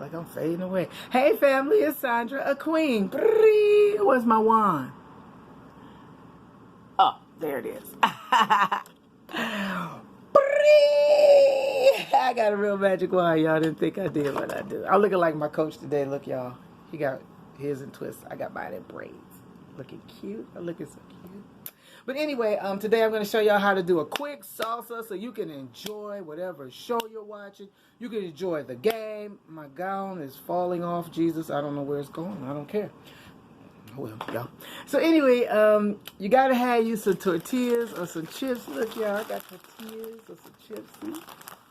like I'm fading away. Hey, family, it's Sandra, a queen. Where's my wand? Oh, there it is. I got a real magic wand. Y'all didn't think I did, but I do. I'm looking like my coach today. Look, y'all. He got his in twists. I got mine in braids. Looking cute. I'm looking so cute. But anyway, today I'm going to show y'all how to do a quick salsa so you can enjoy whatever show you're watching. You can enjoy the game. My gown is falling off. Jesus, I don't know where it's going. I don't care. Well, y'all. So anyway, you got to have you some tortillas or some chips. Look, y'all, I got tortillas or some chips. See?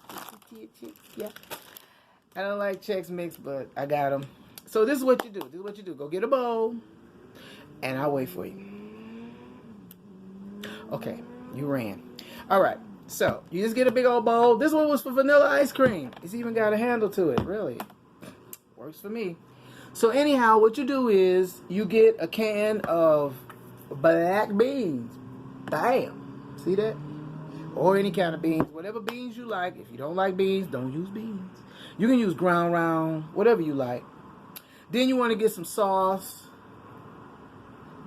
Tortilla chips, yeah. I don't like Chex Mix, but I got them. So this is what you do. This is what you do. Go get a bowl, and I'll wait for you. Okay, you ran. All right, so you just get a big old bowl. This one was for vanilla ice cream. It's even got a handle to it, really. Works for me. So anyhow, what you do is you get a can of black beans. Bam. See that? Or any kind of beans. Whatever beans you like. If you don't like beans, don't use beans. You can use ground round, whatever you like. Then you want to get some sauce.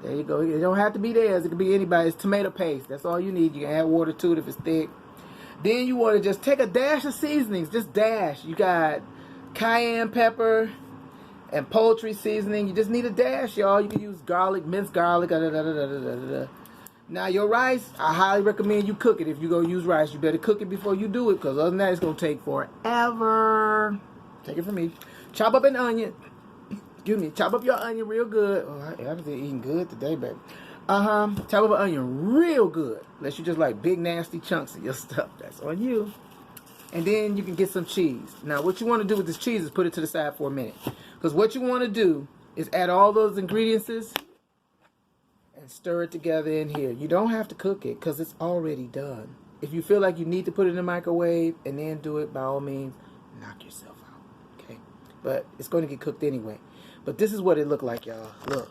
There you go. It don't have to be theirs. It could be anybody's. Tomato paste. That's all you need. You can add water to it if it's thick. Then you want to just take a dash of seasonings. Just dash. You got cayenne pepper and poultry seasoning. You just need a dash, y'all. You can use garlic, minced garlic. Now, your rice, I highly recommend you cook it. If you're going to use rice, you better cook it before you do it, because other than that, it's going to take forever. Take it from me. Chop up an onion. Excuse me. Chop up your onion real good. Oh, I was eating good today, baby. Chop up an onion real good. Unless you just like big, nasty chunks of your stuff. That's on you. And then you can get some cheese. Now, what you want to do with this cheese is put it to the side for a minute. Because what you want to do is add all those ingredients and stir it together in here. You don't have to cook it because it's already done. If you feel like you need to put it in the microwave and then do it, by all means, knock yourself out. Okay? But it's going to get cooked anyway. But this is what it looked like, y'all. Look.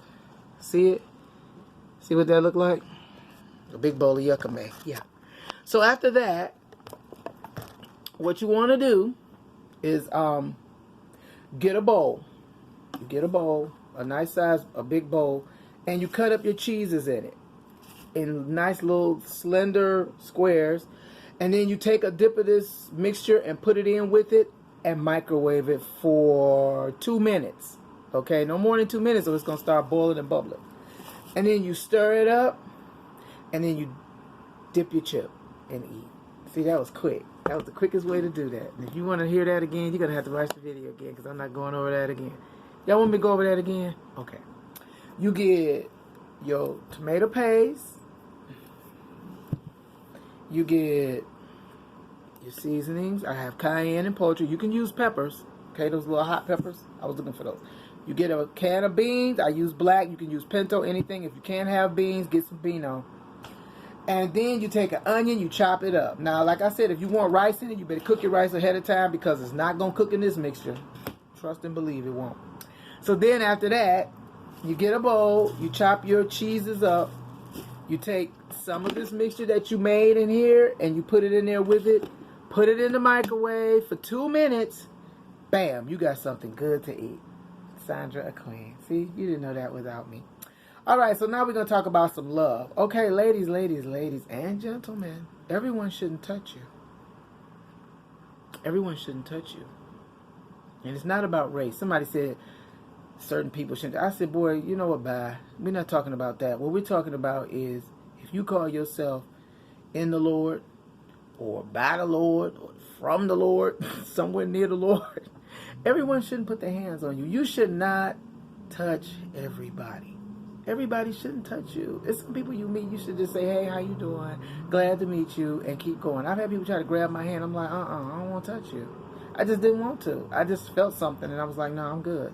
See it? See what that looked like? A big bowl of yucca. Yeah. So after that, what you want to do is get a bowl. You get a bowl, a nice size, a big bowl, and you cut up your cheeses in it in nice little slender squares. And then you take a dip of this mixture and put it in with it and microwave it for 2 minutes. Okay, no more than 2 minutes or it's going to start boiling and bubbling. And then you stir it up and then you dip your chip and eat. See, that was quick. That was the quickest way to do that. And if you want to hear that again, you're going to have to watch the video again because I'm not going over that again. Y'all want me to go over that again? Okay. You get your tomato paste. You get your seasonings. I have cayenne and poultry. You can use peppers. Okay, those little hot peppers. I was looking for those. You get a can of beans. I use black. You can use pinto, anything. If you can't have beans, get some Beano. And then you take an onion, you chop it up. Now, like I said, if you want rice in it, you better cook your rice ahead of time because it's not going to cook in this mixture. Trust and believe it won't. So then after that, you get a bowl, you chop your cheeses up. You take some of this mixture that you made in here and you put it in there with it. Put it in the microwave for 2 minutes. Bam, you got something good to eat. Sandra, a queen. See, you didn't know that without me. All right, so now we're going to talk about some love. Okay, ladies, and gentlemen, everyone shouldn't touch you. Everyone shouldn't touch you. And it's not about race. Somebody said certain people shouldn't. I said, boy, you know what, bye. We're not talking about that. What we're talking about is if you call yourself in the Lord or by the Lord or from the Lord, somewhere near the Lord, everyone shouldn't put their hands on you. You should not touch everybody. Everybody shouldn't touch you. It's some people you meet, you should just say, hey, how you doing? Glad to meet you, and keep going. I've had people try to grab my hand. I'm like, I don't want to touch you. I just didn't want to. I just felt something, and I was like, no, I'm good.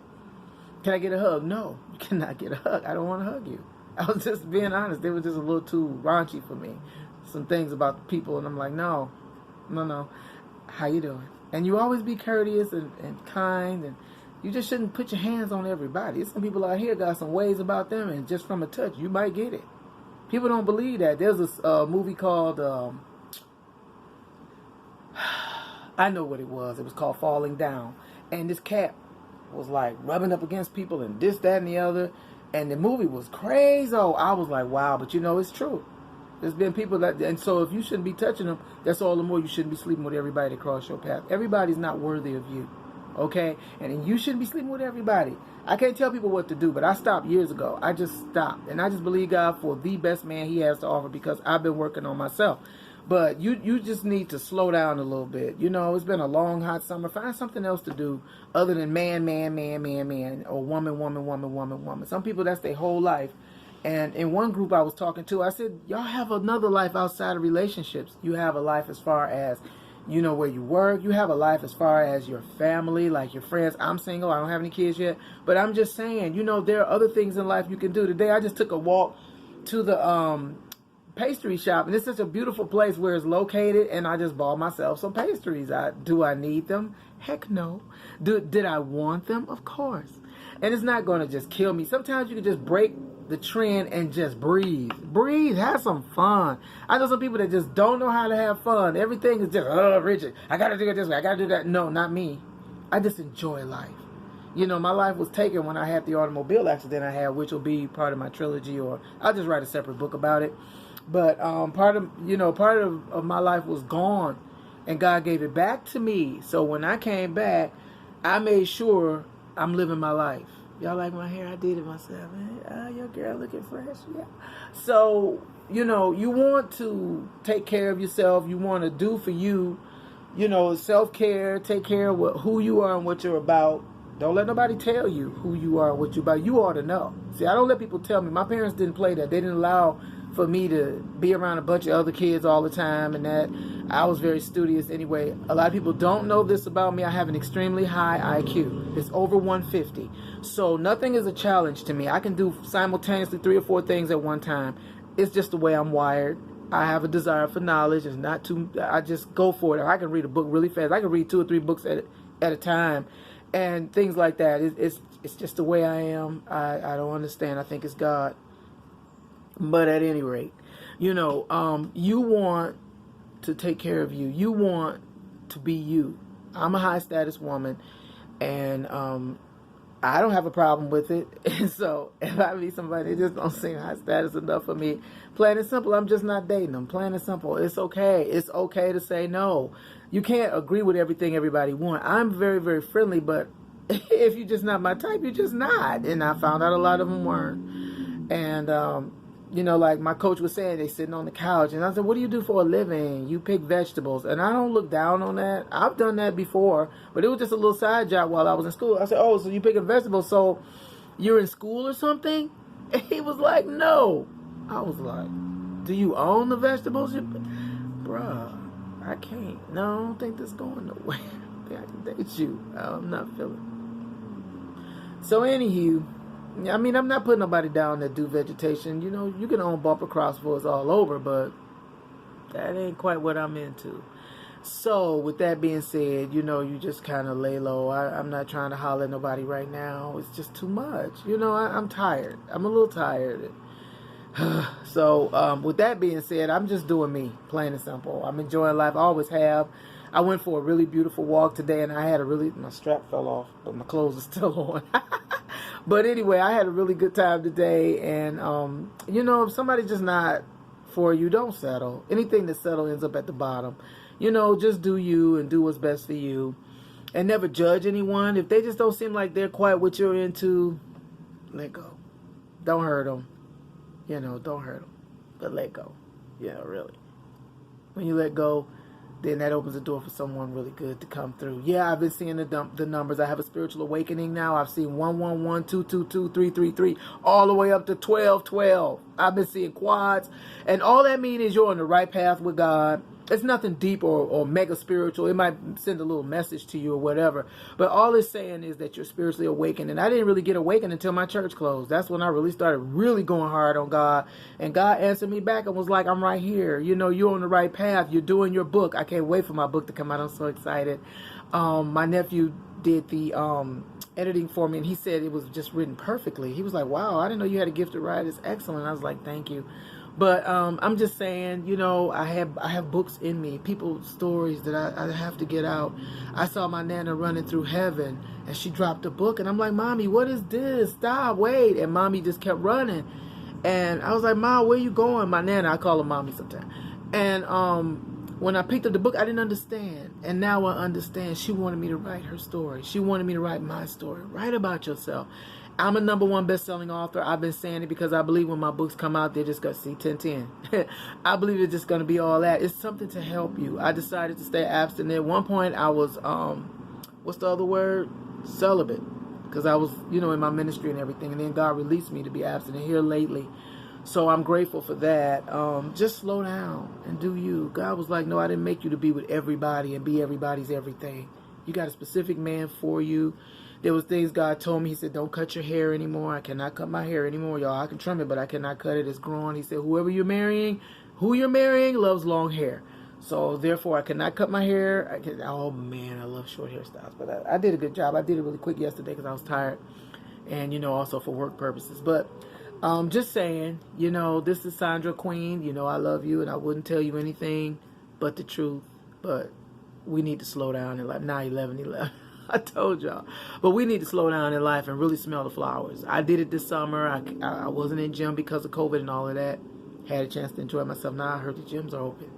Can I get a hug? No, you cannot get a hug. I don't want to hug you. I was just being honest. They were just a little too raunchy for me. Some things about the people, and I'm like, no. How you doing? And you always be courteous and kind, and you just shouldn't put your hands on everybody. There's some people out here got some ways about them, and just from a touch, you might get it. People don't believe that. There's a movie called, I know what it was. It was called Falling Down. And this cat was like rubbing up against people and this, that, and the other. And the movie was crazy. I was like, wow. But it's true. There's been people that, and so if you shouldn't be touching them, that's all the more you shouldn't be sleeping with everybody that cross your path. Everybody's not worthy of you, okay? And you shouldn't be sleeping with everybody. I can't tell people what to do, but I stopped years ago. I just stopped, and I just believe God for the best man He has to offer because I've been working on myself. But you just need to slow down a little bit. It's been a long, hot summer. Find something else to do other than man, or woman. Some people, that's their whole life. And in one group I was talking to, I said, y'all have another life outside of relationships. You have a life as far as, where you work. You have a life as far as your family, like your friends. I'm single. I don't have any kids yet. But I'm just saying, there are other things in life you can do. Today I just took a walk to the pastry shop. And it's such a beautiful place where it's located. And I just bought myself some pastries. Do I need them? Heck no. Did I want them? Of course. And it's not going to just kill me. Sometimes you can just break the trend and just breathe. Breathe. Have some fun. I know some people that just don't know how to have fun. Everything is just, Richard, I got to do it this way. I got to do that. No, not me. I just enjoy life. My life was taken when I had the automobile accident I had, which will be part of my trilogy, or I'll just write a separate book about it. But part of my life was gone, and God gave it back to me. So when I came back, I made sure I'm living my life. Y'all like my hair? I did it myself. Your girl looking fresh. Yeah. So, you want to take care of yourself. You want to do for you, self-care. Take care of who you are and what you're about. Don't let nobody tell you who you are and what you're about. You ought to know. See, I don't let people tell me. My parents didn't play that. They didn't allow for me to be around a bunch of other kids all the time, and that I was very studious anyway. A lot of people don't know this about me. I have an extremely high IQ. It's over 150. So nothing is a challenge to me. I can do simultaneously 3 or 4 things at one time. It's just the way I'm wired. I have a desire for knowledge. It's not too, I just go for it. I can read a book really fast. I can read 2 or 3 books at a time and things like that. It's just the way I am. I don't understand. I think it's God. But at any rate, you want to take care of you. You want to be you. I'm a high status woman, and I don't have a problem with it. And so if I meet somebody that just don't seem high status enough for me, plain and simple, I'm just not dating them. Plain and simple. It's okay. It's okay to say no. You can't agree with everything everybody wants. I'm very, very friendly, but if you're just not my type, you're just not. And I found out a lot of them weren't. And like my coach was saying, they sitting on the couch. And I said, what do you do for a living? You pick vegetables. And I don't look down on that. I've done that before. But it was just a little side job while I was in school. I said, oh, so you picking vegetables, so you're in school or something? And he was like, no. I was like, do you own the vegetables? Bruh, I can't. No, I don't think this is going nowhere. I think I can date you. I'm not feeling it. So anywho, I mean, I'm not putting nobody down that do vegetation. You can own bumper crops for us all over, but that ain't quite what I'm into. So, with that being said, you just kind of lay low. I'm not trying to holler at nobody right now. It's just too much. I'm tired. I'm a little tired. So, with that being said, I'm just doing me, plain and simple. I'm enjoying life. I always have. I went for a really beautiful walk today, and my strap fell off, but my clothes are still on. But anyway, I had a really good time today, and, if somebody's just not for you, don't settle. Anything that settles ends up at the bottom. Just do you and do what's best for you, and never judge anyone. If they just don't seem like they're quite what you're into, let go. Don't hurt them. Don't hurt them, but let go. Really. When you let go, then that opens the door for someone really good to come through. Yeah, I've been seeing the numbers. I have a spiritual awakening now. I've seen 111, 222, 333, all the way up to 1212. I've been seeing quads. And all that means is you're on the right path with God. It's nothing deep or mega spiritual. It might send a little message to you or whatever. But all it's saying is that you're spiritually awakened. And I didn't really get awakened until my church closed. That's when I really started really going hard on God. And God answered me back and was like, I'm right here. You're on the right path. You're doing your book. I can't wait for my book to come out. I'm so excited. My nephew did the editing for me, and he said it was just written perfectly. He was like, wow, I didn't know you had a gift to write. It's excellent. I was like, thank you. But I'm just saying, you know, I have books in me, people's stories that I have to get out. I saw my Nana running through heaven, and she dropped a book, and I'm like, Mommy, what is this? Stop, wait. And Mommy just kept running. And I was like, Mom, where you going? My Nana, I call her Mommy sometimes. And when I picked up the book, I didn't understand. And now I understand. She wanted me to write her story. She wanted me to write my story. Write about yourself. I'm a #1 best-selling author. I've been saying it because I believe when my books come out, they're just going to see 10-10. I believe it's just going to be all that. It's something to help you. I decided to stay abstinent. At one point, I was, what's the other word? Celibate. Because I was, you know, in my ministry and everything. And then God released me to be abstinent here lately. So I'm grateful for that. Just slow down and do you. God was like, no, I didn't make you to be with everybody and be everybody's everything. You got a specific man for you. There was things God told me. He said, don't cut your hair anymore. I cannot cut my hair anymore, y'all. I can trim it, but I cannot cut it. It's growing. He said, who you're marrying loves long hair. So therefore, I cannot cut my hair. Oh man, I love short hairstyles. But I did a good job. I did it really quick yesterday because I was tired. And, you know, also for work purposes. But just saying, you know, this is Sandra Queen. You know, I love you and I wouldn't tell you anything but the truth. But we need to slow down in life. 9/11. I told y'all. But we need to slow down in life and really smell the flowers. I did it this summer. I wasn't in gym because of COVID and all of that. Had a chance to enjoy myself. Now I heard the gyms are open.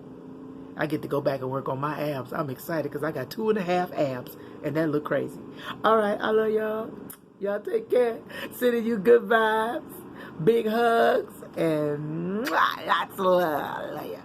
I get to go back and work on my abs. I'm excited because I got 2.5 abs. And that look crazy. All right. I love y'all. Y'all take care. Sending you good vibes. Big hugs. And lots of love. I love ya.